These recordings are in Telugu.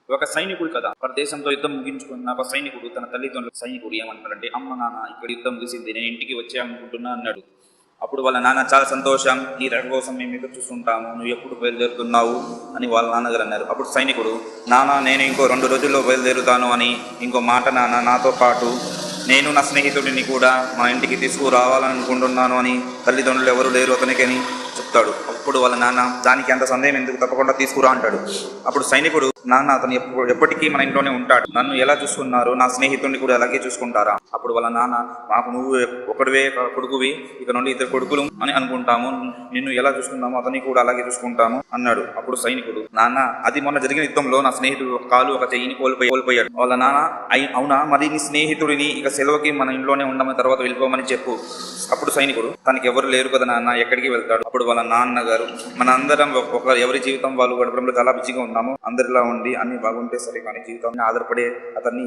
ఒక సైనికుడు కదా, ఒక దేశంతో యుద్ధం ముగించుకున్న ఒక సైనికుడు తన తల్లిదండ్రుల సైనికుడు ఏమంటారంటే, అమ్మ నాన్న ఇక్కడ యుద్ధం ముగిసింది, నేను ఇంటికి వచ్చే అనుకుంటున్నా అన్నాడు. అప్పుడు వాళ్ళ నాన్న చాలా సంతోషం, నీ రక్ష కోసం మేము ఎదురు చూస్తుంటాము, నువ్వు ఎప్పుడు బయలుదేరుతున్నావు అని వాళ్ళ నాన్నగారు అన్నారు. అప్పుడు సైనికుడు, నాన్న నేను ఇంకో 2 రోజుల్లో బయలుదేరుతాను అని ఇంకో మాట నాన్న, నాతో పాటు నేను నా స్నేహితుడిని కూడా మా ఇంటికి తీసుకురావాలని అనుకుంటున్నాను అని తల్లిదండ్రులు ఎవరు లేరు అతనికి అని చెప్తాడు. అప్పుడు వాళ్ళ నాన్న, దానికి అంత సందేహం ఎందుకు, తప్పకుండా తీసుకురా అంటాడు. అప్పుడు సైనికుడు, నాన్న అతను ఎప్పటికీ మన ఇంట్లోనే ఉంటాడు, నన్ను ఎలా చూసుకున్నారు నా స్నేహితుడిని కూడా అలాగే చూసుకుంటారా? అప్పుడు వాళ్ళ నాన్న, మాకు నువ్వు ఒకటివే కొడుకువి, ఇక నుండి 2 కొడుకులు అని అనుకుంటాము, నిన్ను ఎలా చూసుకున్నామో అతన్ని కూడా అలాగే చూసుకుంటాము అన్నాడు. అప్పుడు సైనికుడు, నాన్న అది మొన్న జరిగిన యుద్ధంలో నా స్నేహితుడు ఒక కాలు ఒక చెయ్యిని కోల్పోయాడు. వాళ్ళ నాన్న, అవునా, మరి నీ స్నేహితుడిని ఇక సెలవుకి మన ఇంట్లోనే ఉండమని తర్వాత వెళ్ళిపోమని చెప్పు. అప్పుడు సైనికుడు, తనకి ఎవరు లేరు కదా నాన్న, ఎక్కడికి వెళ్తాడు? అప్పుడు వాళ్ళ నాన్నగారు, మన అందరం ఎవరి జీవితం వాళ్ళు గడపడంలో చాలా బిజీగా ఉన్నాము, అందరిలా ఉండి అన్ని బాగుంటే సరే, కానీ జీవితాన్ని ఆధారపడే అతన్ని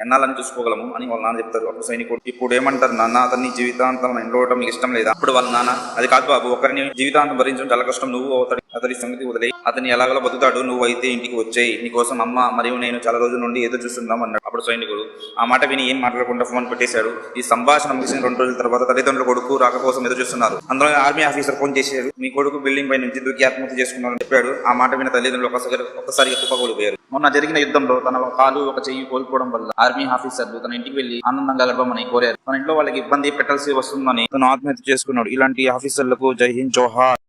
ఎన్నాలని చూసుకోగలము అని వాళ్ళ నాన్న చెప్తారు. అప్పుడు సైనికుడు, ఇప్పుడు ఏమంటారు నాన్న, అతన్ని జీవితాంతం ఎండవడం మీకు ఇష్టం లేదా? అప్పుడు వాళ్ళ నాన్న, అది కాదు బాబు, ఒకరిని జీవితాంతం భరించడం చాలా కష్టం, నువ్వు అతని సంగతి వదిలే, అతన్ని ఎలాగలో బతుకుతాడు, నువ్వు అయితే ఇంటికి వచ్చేయి, నీకోసం అమ్మ మరియు నేను చాలా రోజుల నుండి ఎదురు చూస్తున్నాం అన్నాడు. అప్పుడు సైనికుడు ఆ మాట విని ఏం మాట్లాడకుండా ఫోన్ పెట్టేశాడు. ఈ సంభాషణ ముగిసిన 2 రోజుల తర్వాత తల్లిదండ్రుల కొడుకు రాక కోసం ఎదురు చూస్తున్నారు. అందులో ఆర్మీ ఆఫీసర్ ఫోన్ చేశాడు, మీ కొడుకు బిల్డింగ్ పై నుంచి దూకి ఆత్మహత్య చేసుకున్నారని చెప్పాడు. ఆ మాట విన్న తల్లిదండ్రులు ఒక్కసారిగా కుప్పకూలిపోయారు. మొన్న జరిగిన యుద్ధంలో తన కాలు ఒక చెయ్యి కోల్పోవడం వల్ల ఆర్మీ ఆఫీసర్లు తన ఇంటికి వెళ్లి ఆనందంగా గడపమని కోరారు. తన ఇంట్లో వాళ్ళకి ఇబ్బంది పెట్టాల్సి వస్తుందని తను ఆత్మహత్య చేసుకున్నాడు. ఇలాంటి ఆఫీసర్లకు జై హింద్, జోహార్.